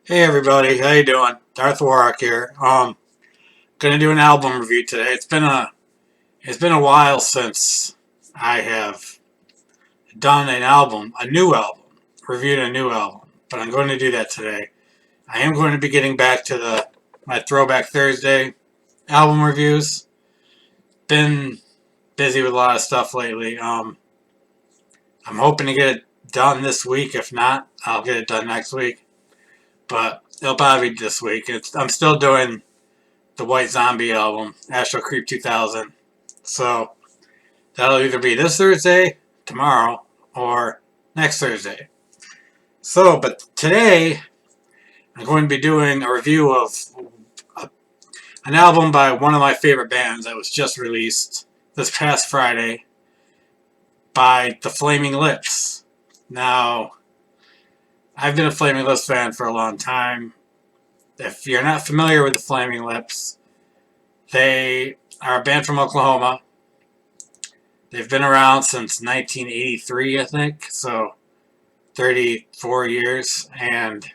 Hey everybody, how you doing? Darth Warrock here. Gonna do an album review today. It's been a while since I have done a new album, reviewed a new album. But I'm going to do that today. I am going to be getting back to my Throwback Thursday album reviews. Been busy with a lot of stuff lately. I'm hoping to get it done this week. If not, I'll get it done next week. But it'll probably be this week. I'm still doing the White Zombie album, Astro Creep 2000. So that'll either be this Thursday, tomorrow, or next Thursday. But today I'm going to be doing a review of an album by one of my favorite bands that was just released this past Friday by the Flaming Lips. Now, I've been a Flaming Lips fan for a long time. If you're not familiar with the Flaming Lips, they are a band from Oklahoma. They've been around since 1983, I think, so 34 years, and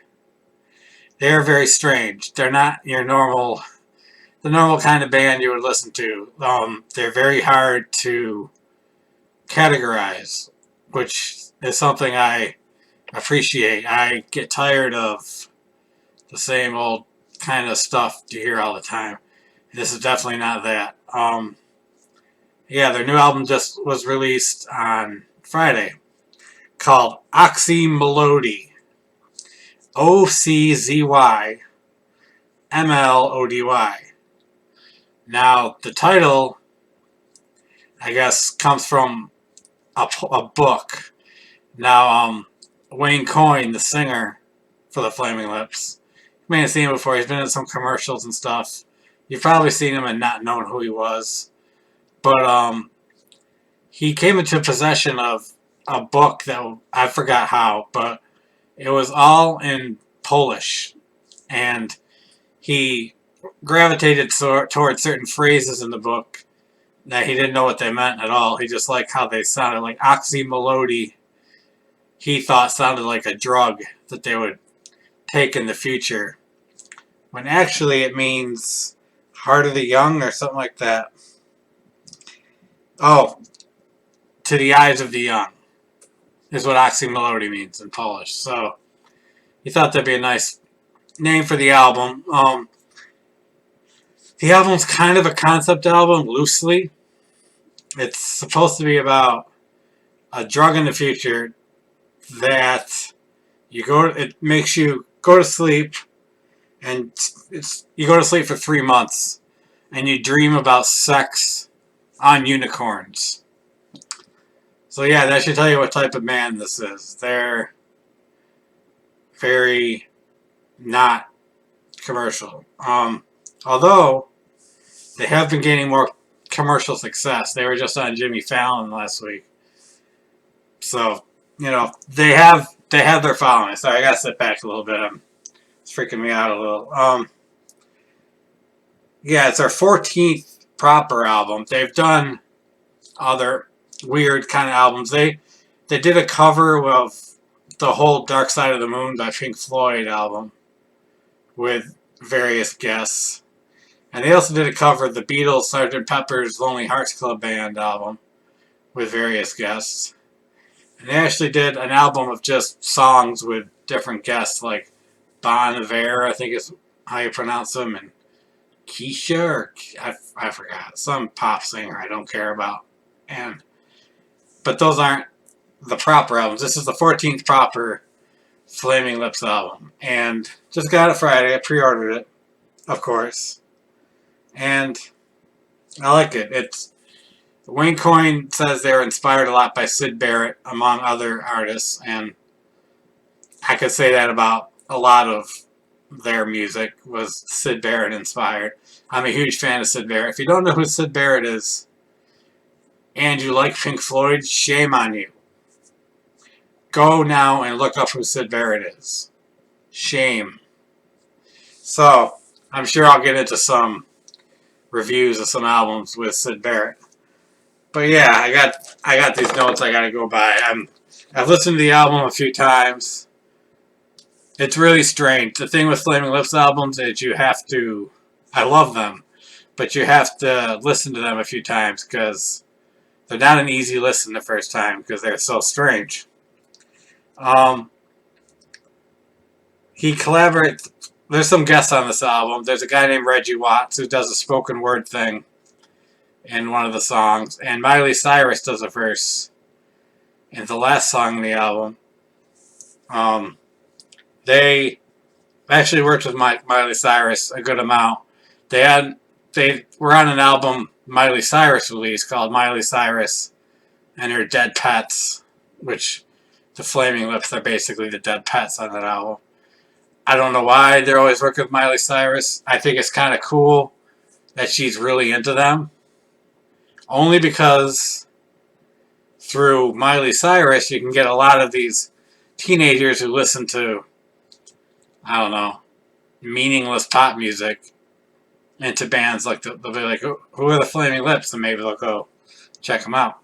they're very strange. They're not the normal kind of band you would listen to. They're very hard to categorize, which is something I appreciate. I get tired of the same old kind of stuff you hear all the time. This is definitely not that. Their new album just was released on Friday called Oczy Mlody. OCZY MLODY. Now, the title, I guess, comes from a book. Now, Wayne Coyne, the singer for the Flaming Lips, you may have seen him before. He's been in some commercials and stuff. You've probably seen him and not known who he was. But he came into possession of a book that I forgot how, but it was all in Polish, and he gravitated towards certain phrases in the book that he didn't know what they meant at all. He just liked how they sounded. Like Oczy Mlody, he thought sounded like a drug that they would take in the future, when actually it means heart of the young or something like that. Oh, to the eyes of the young is what Oczy Mlody means in Polish. So he thought that'd be a nice name for the album. The album's kind of a concept album, loosely. It's supposed to be about a drug in the future that it makes you go to sleep, and you go to sleep for 3 months, and you dream about sex on unicorns. So yeah, that should tell you what type of band this is. They're very not commercial. Although they have been gaining more commercial success. They were just on Jimmy Fallon last week. So, they have their following. Sorry, I gotta sit back a little bit. It's freaking me out a little. It's their 14th proper album. They've done other weird kind of albums. They did a cover of the whole Dark Side of the Moon by Pink Floyd album with various guests. And they also did a cover of the Beatles' Sgt. Pepper's Lonely Hearts Club Band album with various guests. And they actually did an album of just songs with different guests, like Bon Iver, I think is how you pronounce them, and Keisha, or I forgot, some pop singer I don't care about. But those aren't the proper albums. This is the 14th proper Flaming Lips album. And just got it Friday. I pre-ordered it, of course. And I like it. Wayne Coyne says they're inspired a lot by Syd Barrett, among other artists, and I could say that about a lot of their music was Syd Barrett inspired. I'm a huge fan of Syd Barrett. If you don't know who Syd Barrett is, and you like Pink Floyd, shame on you. Go now and look up who Syd Barrett is. Shame. So, I'm sure I'll get into some reviews of some albums with Syd Barrett. But yeah, I got these notes I gotta go by. I've listened to the album a few times. It's really strange. The thing with Flaming Lips albums is you have to, I love them, but you have to listen to them a few times because they're not an easy listen the first time because they're so strange. Um, he collaborates. There's some guests on this album. There's a guy named Reggie Watts who does a spoken word thing in one of the songs, and Miley Cyrus does a verse in the last song in the album. They actually worked with Miley Cyrus a good amount. They were on an album Miley Cyrus released called Miley Cyrus and Her Dead Pets, which the Flaming Lips are basically the dead pets on that album. I don't know why they're always working with Miley Cyrus. I think it's kind of cool that she's really into them. Only because through Miley Cyrus you can get a lot of these teenagers who listen to, I don't know, meaningless pop music into bands. Like they'll be like, who are the Flaming Lips? And maybe they'll go check them out.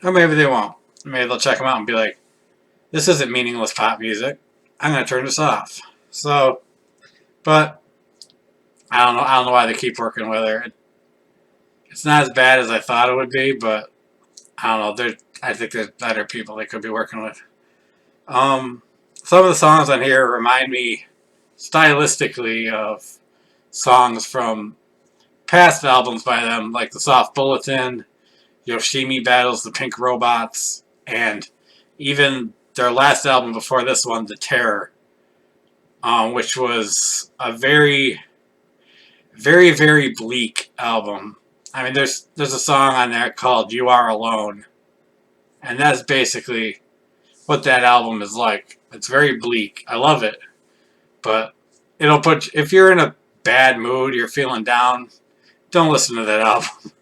Or maybe they won't. Maybe they'll check them out and be like, this isn't meaningless pop music. I'm going to turn this off. So, but I don't know why they keep working with her. It's not as bad as I thought it would be, but I don't know. I think there's better people they could be working with. Some of the songs on here remind me stylistically of songs from past albums by them, like The Soft Bulletin, Yoshimi Battles the Pink Robots, and even their last album before this one, The Terror, which was a very, very, very bleak album. I mean, there's a song on there called You Are Alone, and that's basically what that album is like. It's very bleak. I love it, but it'll put, if you're in a bad mood, you're feeling down, don't listen to that album.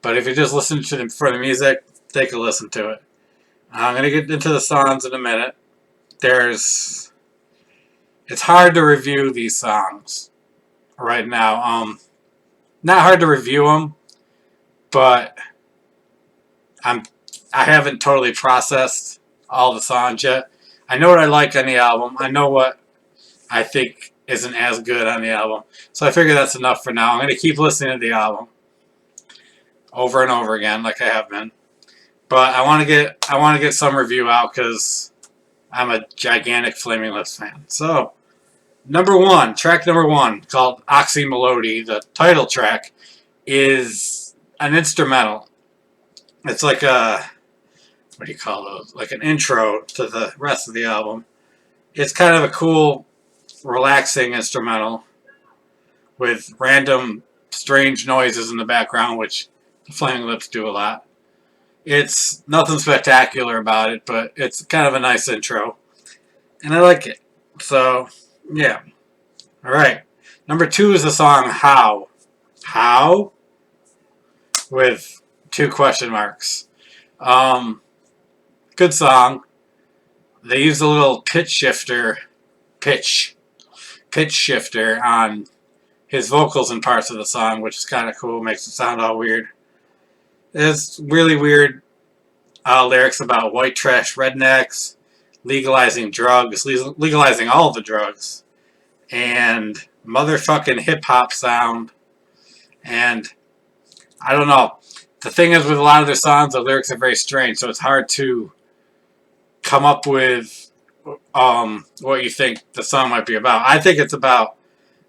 But if you just listen to them for the music, take a listen to it. I'm going to get into the songs in a minute. It's hard to review these songs right now. Not hard to review them, but I haven't totally processed all the songs yet. I know what I like on the album. I know what I think isn't as good on the album. So I figure that's enough for now. I'm going to keep listening to the album over and over again, like I have been. But I want to get some review out because I'm a gigantic Flaming Lips fan. So, track number one, called Oczy Mlody, the title track, is an instrumental. It's like a, what do you call those? Like an intro to the rest of the album. It's kind of a cool, relaxing instrumental with random, strange noises in the background, which the Flaming Lips do a lot. It's nothing spectacular about it, but it's kind of a nice intro. And I like it. So, yeah. Alright. Number two is the song How. How? With 2 question marks. Good song. They use a little pitch shifter on his vocals in parts of the song, which is kind of cool. Makes it sound all weird. It's really weird lyrics about white trash rednecks, legalizing drugs, legalizing all the drugs, and motherfucking hip-hop sound. And I don't know. The thing is, with a lot of their songs, the lyrics are very strange, so it's hard to come up with what you think the song might be about. I think it's about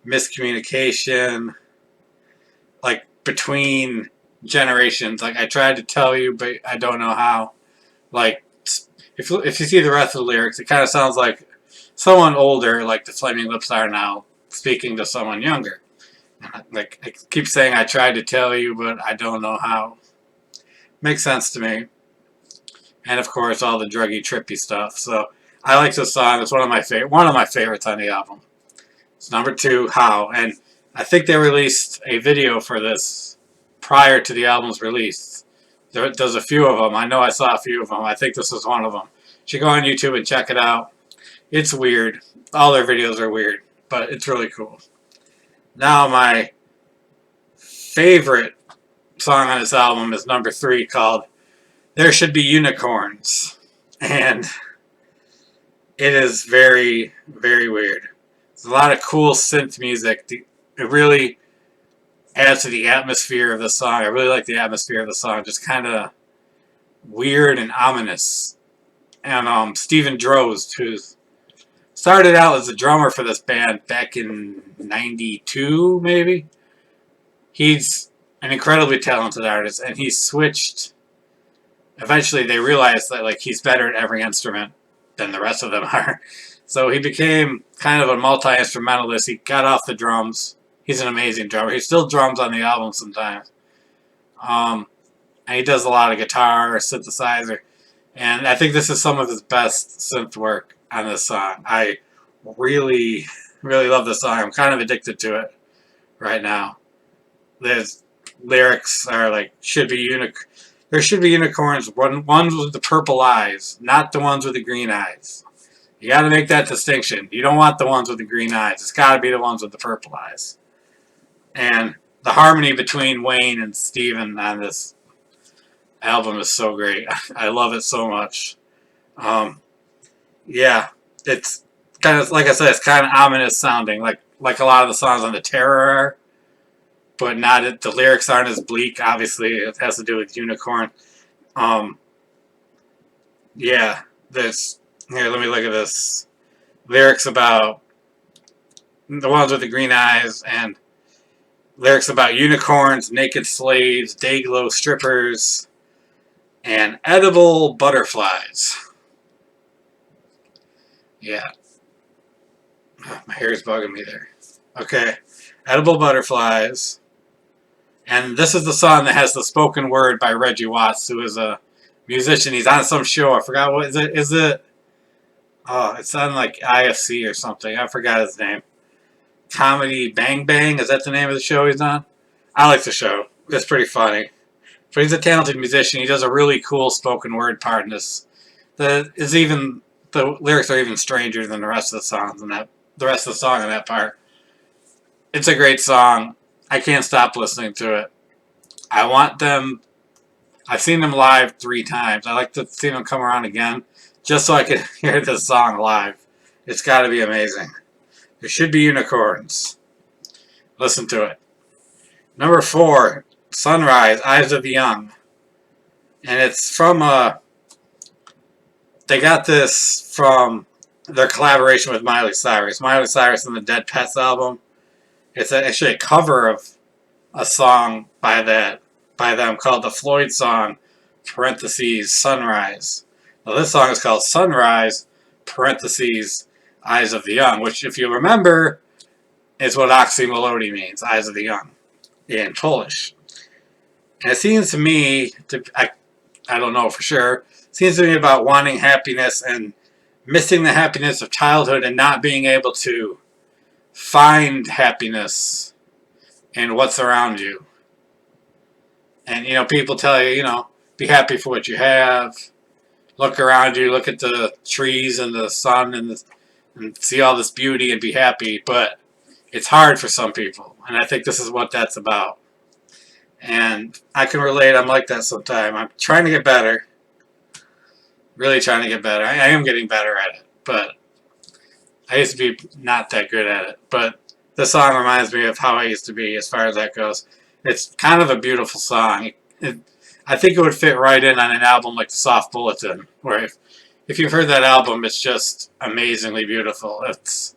miscommunication, like, between generations. Like, I tried to tell you, but I don't know how. Like, if you see the rest of the lyrics, it kind of sounds like someone older, like the Flaming Lips are now, speaking to someone younger. Like, I keep saying I tried to tell you, but I don't know how. Makes sense to me. And of course, all the druggy, trippy stuff. So I like this song. It's one of my favorites on the album. It's number 2, How. And I think they released a video for this prior to the album's release. There's a few of them. I know I saw a few of them. I think this was one of them. You should go on YouTube and check it out. It's weird. All their videos are weird, but it's really cool. Now my favorite song on this album is number 3, called There Should Be Unicorns. And It is very, very weird. There's a lot of cool synth music. It really adds to the atmosphere of the song. I really like the atmosphere of the song. Just kind of weird and ominous. And Stephen Droz, who started out as a drummer for this band back in '92, maybe. He's an incredibly talented artist, and he switched. Eventually, they realized that like he's better at every instrument than the rest of them are. So he became kind of a multi-instrumentalist. He got off the drums. He's an amazing drummer. He still drums on the album sometimes. Um, and he does a lot of guitar, synthesizer. And I think this is some of his best synth work on this song. I really, really love this song. I'm kind of addicted to it right now. There's lyrics are like, there should be unicorns, ones with the purple eyes, not the ones with the green eyes. You got to make that distinction. You don't want the ones with the green eyes. It's got to be the ones with the purple eyes. And the harmony between Wayne and Steven on this album is so great. I love it so much. Yeah, it's kind of like I said. It's kind of ominous sounding, like a lot of the songs on the Terror are, but not. The lyrics aren't as bleak. Obviously, it has to do with unicorn. Um, yeah, this here. Let me look at this. Lyrics about the ones with the green eyes, and lyrics about unicorns, naked slaves, day-glow strippers, and edible butterflies. Yeah. Oh, my hair's bugging me there. Okay. Edible butterflies. And this is the song that has the spoken word by Reggie Watts, who is a musician. He's on some show. I forgot what is it. Is it? Oh, it's on like IFC or something. I forgot his name. Comedy Bang Bang. Is that the name of the show he's on? I like the show. It's pretty funny. But he's a talented musician. He does a really cool spoken word part in this. The lyrics are even stranger than the rest of the songs in that the rest of the song in that part. It's a great song. I can't stop listening to it. I want them. I've seen them live 3 times. I like to see them come around again, just so I can hear this song live. It's got to be amazing. There should be unicorns. Listen to it. Number 4, Sunrise, Eyes of the Young. And it's from they got this from their collaboration with Miley Cyrus. Miley Cyrus and the Dead Pets album. It's actually a cover of a song by them called the Floyd song, parentheses, Sunrise. Now this song is called Sunrise, parentheses, Eyes of the Young, which if you remember is what Oczy Mlody means, Eyes of the Young, in Polish. And it seems to me, I don't know for sure, it seems to me about wanting happiness and missing the happiness of childhood and not being able to find happiness in what's around you. And, people tell you, be happy for what you have. Look around you, look at the trees and the sun and see all this beauty and be happy. But it's hard for some people. And I think this is what that's about. And I can relate. I'm like that sometimes. I'm trying to get better. Really trying to get better. I am getting better at it. But I used to be not that good at it. But this song reminds me of how I used to be as far as that goes. It's kind of a beautiful song. I think it would fit right in on an album like The Soft Bulletin, where if you've heard that album, it's just amazingly beautiful. It's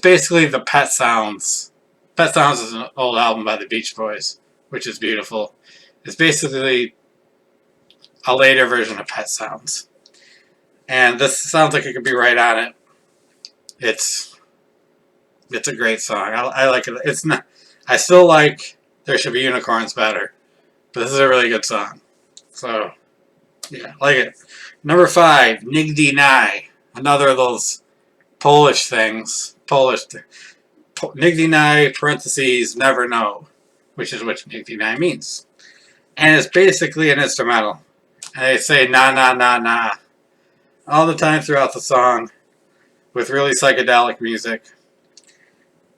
basically the Pet Sounds. Pet Sounds is an old album by the Beach Boys, which is beautiful. It's basically a later version of Pet Sounds. And this sounds like it could be right on it. It's a great song. I like it. It's not. I still like There Should Be Unicorns better, but this is a really good song. So yeah, I like it. Number 5, Nigdy Nye. Another of those Polish things. Nigdy Nye, parentheses, never know, which is what Nigdy Nye means. And it's basically an instrumental. And they say na na na na all the time throughout the song with really psychedelic music.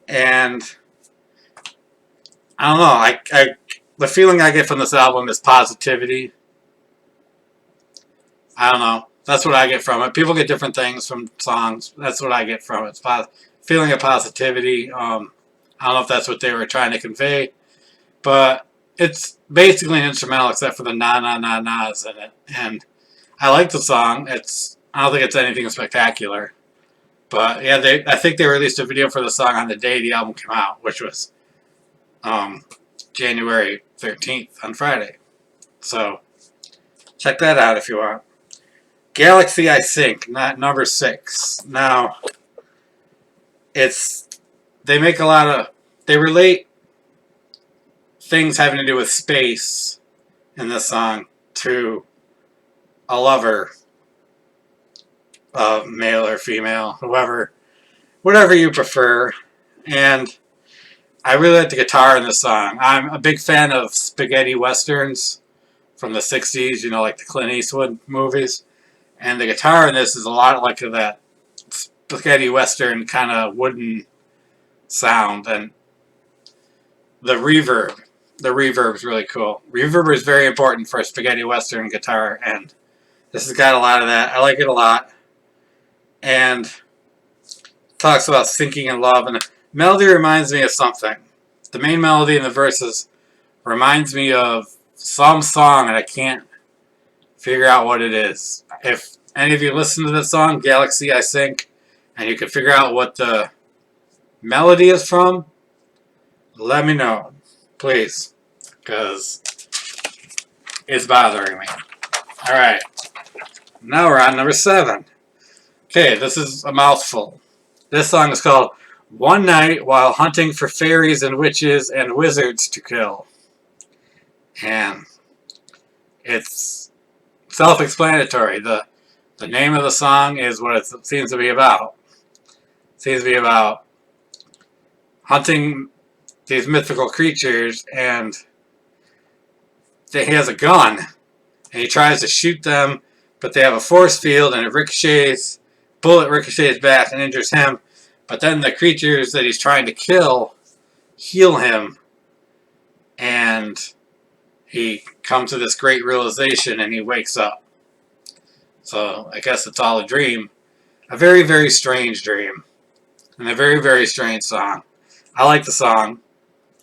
And I don't know, the feeling I get from this album is positivity. I don't know. That's what I get from it. People get different things from songs. That's what I get from it. It's feeling of positivity. I don't know if that's what they were trying to convey, but it's basically an instrumental except for the na na na na's in it. And I like the song. I don't think it's anything spectacular, but yeah, I think they released a video for the song on the day the album came out, which was January 13th on Friday. So check that out if you want. Galaxy I Think, not number 6. Now, they make a lot of, they relate things having to do with space in this song to a lover, male or female, whatever you prefer. And I really like the guitar in this song. I'm a big fan of spaghetti westerns from the 60s, you know, like the Clint Eastwood movies. And the guitar in this is a lot like that spaghetti western kind of wooden sound. And the reverb is really cool. Reverb is very important for a spaghetti western guitar, and this has got a lot of that. I like it a lot. And talks about sinking in love, and the melody reminds me of something. The main melody in the verses reminds me of some song, and I can't figure out what it is. If any of you listen to this song, Galaxy I Think, and you can figure out what the melody is from, let me know, please, because it's bothering me. Alright, now we're on number 7. Okay, this is a mouthful. This song is called One Night While Hunting for Fairies and Witches and Wizards to Kill. And it's self-explanatory. The name of the song is what it seems to be about. It seems to be about hunting these mythical creatures, and he has a gun, and he tries to shoot them, but they have a force field, and bullet ricochets back and injures him, but then the creatures that he's trying to kill heal him, and he comes to this great realization, and he wakes up. So I guess it's all a dream. A very, very strange dream. And a very, very strange song. I like the song.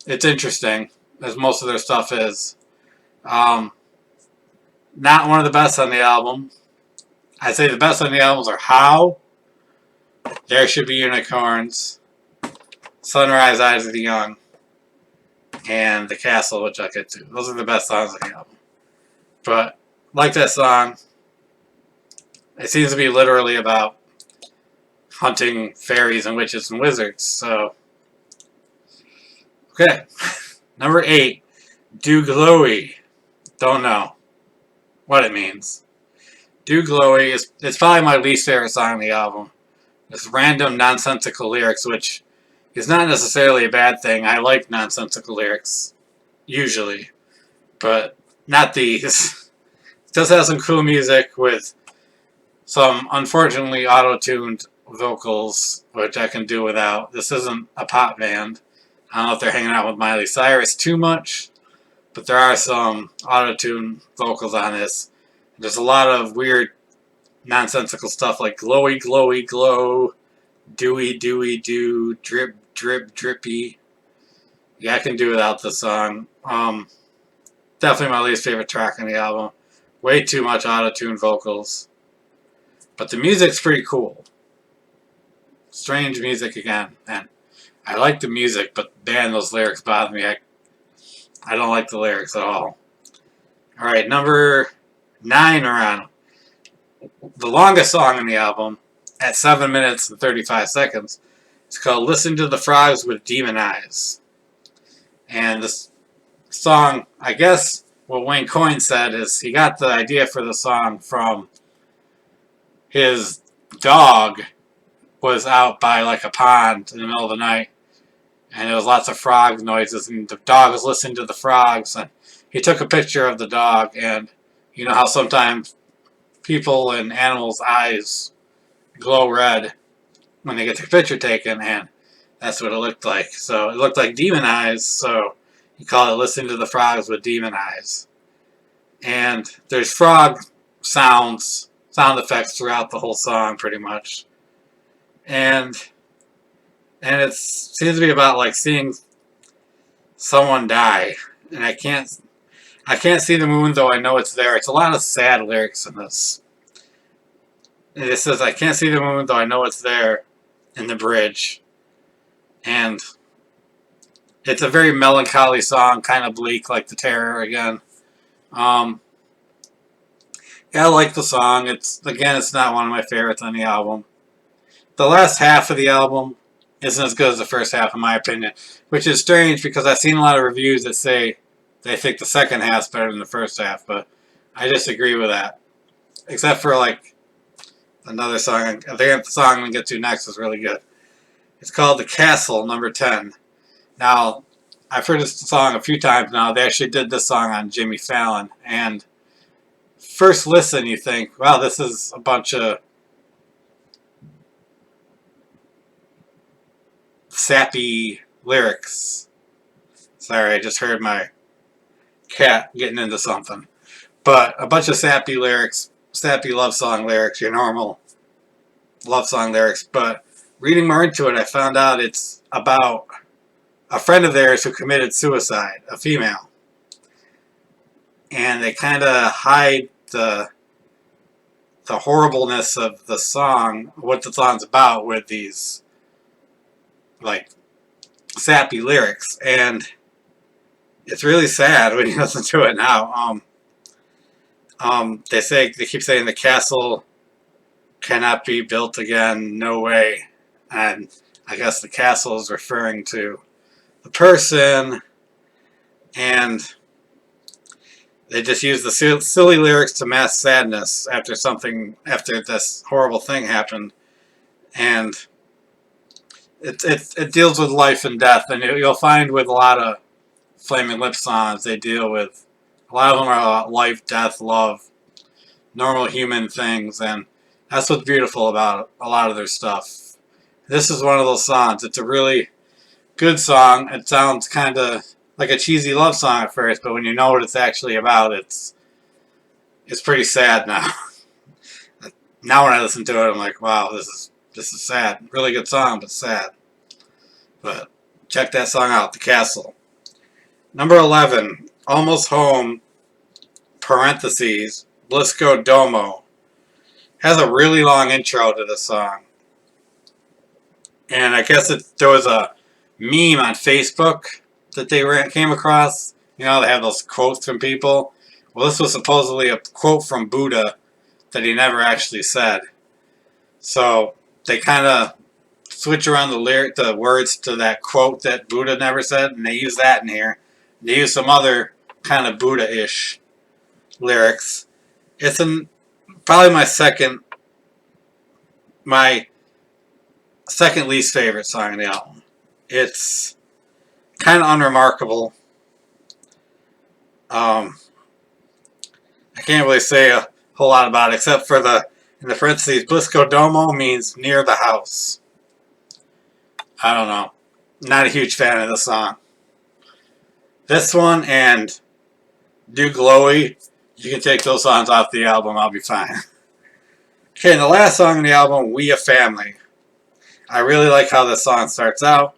It's interesting, as most of their stuff is. Not one of the best on the album. I'd say the best on the albums are How, There Should Be Unicorns, Sunrise, Eyes of the Young, and The Castle, which I'll get to. Those are the best songs on the album. But, like that song, it seems to be literally about hunting fairies and witches and wizards. So, okay. Number 8, Do Glowy. Don't know what it means. Do Glowy it's probably my least favorite song on the album. It's random nonsensical lyrics, which is not necessarily a bad thing. I like nonsensical lyrics, usually, but not these. It does have some cool music with some unfortunately auto-tuned vocals, which I can do without. This isn't a pop band. I don't know if they're hanging out with Miley Cyrus too much, but there are some auto-tune vocals on this. There's a lot of weird nonsensical stuff like glowy, glowy, glow, dewy, dewy, dew, drip, drip, drippy. Yeah, I can do without the song. Definitely my least favorite track on the album. Way too much auto-tune vocals. But the music's pretty cool. Strange music again. And I like the music, but man, those lyrics bother me. I don't like the lyrics at all. Alright, number 9 around. The longest song on the album, at 7 minutes and 35 seconds. It's called Listen to the Frogs with Demon Eyes. And this song, I guess what Wayne Coyne said is he got the idea for the song from his dog was out by like a pond in the middle of the night, and there was lots of frog noises, and the dog was listening to the frogs, and he took a picture of the dog, and you know how sometimes people and animals' eyes glow red when they get their picture taken, and that's what it looked like. So it looked like demon eyes, so he called it Listen to the Frogs with Demon Eyes. And there's frog sounds sound effects throughout the whole song, pretty much. And it seems to be about like seeing someone die, and I can't see the moon though I know it's there. It's a lot of sad lyrics in this. And it says I can't see the moon though I know it's there in the bridge, and it's a very melancholy song, kind of bleak, like The Terror again. Um, yeah, I like the song. It's not one of my favorites on the album. The last half of the album isn't as good as the first half, in my opinion, which is strange because I've seen a lot of reviews that say they think the second half's better than the first half, but I disagree with that. Except for like another song. I think the song I'm gonna get to next is really good. It's called "The Castle," number 10. Now, I've heard this song a few times now. They actually did this song on Jimmy Fallon, and first listen, you think, wow, this is a bunch of sappy lyrics. Sorry, I just heard my cat getting into something. But a bunch of sappy lyrics, sappy love song lyrics, your normal love song lyrics. But reading more into it, I found out it's about a friend of theirs who committed suicide, a female. And they kind of hide the horribleness of the song, what the song's about, with these like sappy lyrics, and it's really sad when you listen to it now. They keep saying the castle cannot be built again, no way, and I guess the castle is referring to the person, and they just use the silly lyrics to mask sadness after this horrible thing happened, and it deals with life and death, and you'll find with a lot of Flaming Lips songs they deal with. A lot of them are about life, death, love, normal human things, and that's what's beautiful about a lot of their stuff. This is one of those songs. It's a really good song. It sounds kind of like a cheesy love song at first, but when you know what it's actually about, it's pretty sad now. Now when I listen to it, I'm like, wow, this is sad. Really good song, but sad. But check that song out, The Castle. Number 11, Almost Home, parentheses, Blisco Domo. Has a really long intro to this song. And I guess there was a meme on Facebook that they came across. You know, they have those quotes from people. Well, this was supposedly a quote from Buddha that he never actually said. So they kind of switch around the words to that quote that Buddha never said, and they use that in here. They use some other kind of Buddha-ish lyrics. It's probably my second least favorite song on the album. It's kind of unremarkable. I can't really say a whole lot about it, except for in the parentheses, Blisco Domo means near the house. I don't know. Not a huge fan of the song. This one and Do Glowy, you can take those songs off the album, I'll be fine. Okay, and the last song on the album, We a Family. I really like how this song starts out.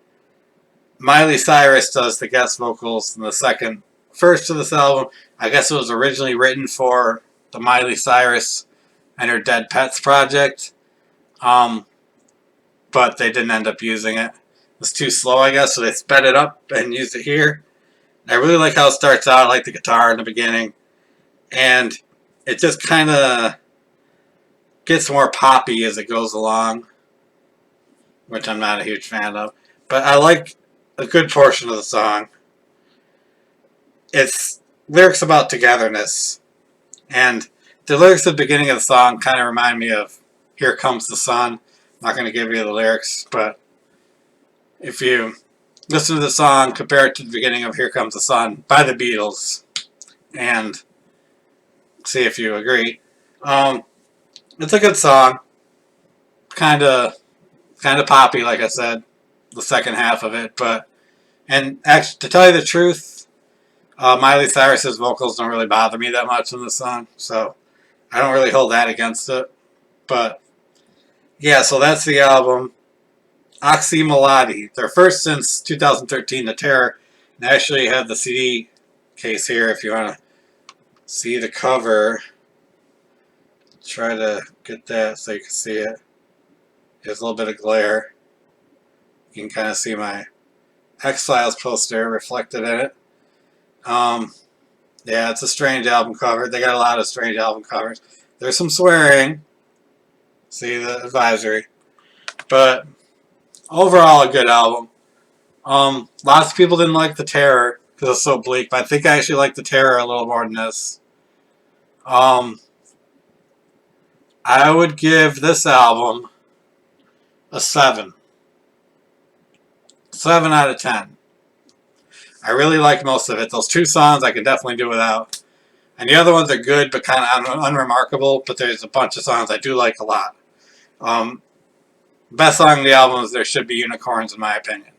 Miley Cyrus does the guest vocals in the second verse to this album. I guess it was originally written for the Miley Cyrus and her Dead Pets project. But they didn't end up using it. It was too slow, I guess, so they sped it up and used it here. I really like how it starts out. I like the guitar in the beginning. And it just kind of gets more poppy as it goes along, which I'm not a huge fan of. But I like a good portion of the song. It's lyrics about togetherness. And the lyrics at the beginning of the song kind of remind me of Here Comes the Sun. I'm not going to give you the lyrics, but if you listen to the song, compare it to the beginning of Here Comes the Sun by the Beatles, and see if you agree. It's a good song. Kind of poppy, like I said, the second half of it. And actually, to tell you the truth, Miley Cyrus's vocals don't really bother me that much in this song, so I don't really hold that against it. But yeah, so that's the album. Oczy Mlody. Their first since 2013, The Terror. And I actually have the CD case here if you want to see the cover. Try to get that so you can see it. There's a little bit of glare. You can kind of see my X-Files poster reflected in it. Yeah, it's a strange album cover. They got a lot of strange album covers. There's some swearing. See the advisory. But overall, a good album. Lots of people didn't like The Terror because it's so bleak, but I think I actually like The Terror a little more than this. I would give this album a 7. 7 out of 10. I really like most of it. Those 2 songs I could definitely do without. And the other ones are good but kind of unremarkable, but there's a bunch of songs I do like a lot. Best song on the album is There Should Be Unicorns, in my opinion.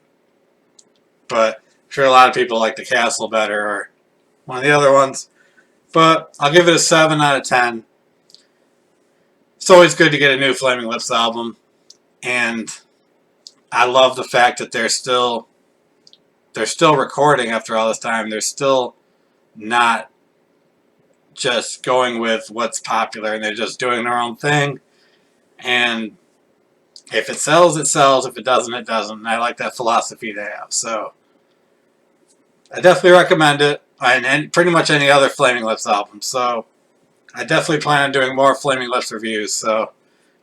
But I'm sure a lot of people like The Castle better or one of the other ones. But I'll give it a 7 out of 10. It's always good to get a new Flaming Lips album. And I love the fact that they're still recording after all this time. They're still not just going with what's popular, and they're just doing their own thing. And if it sells, it sells. If it doesn't, it doesn't. And I like that philosophy they have. So I definitely recommend it. And pretty much any other Flaming Lips album. So I definitely plan on doing more Flaming Lips reviews. So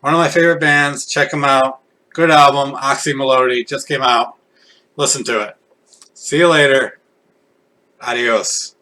one of my favorite bands. Check them out. Good album. Oczy Mlody just came out. Listen to it. See you later. Adios.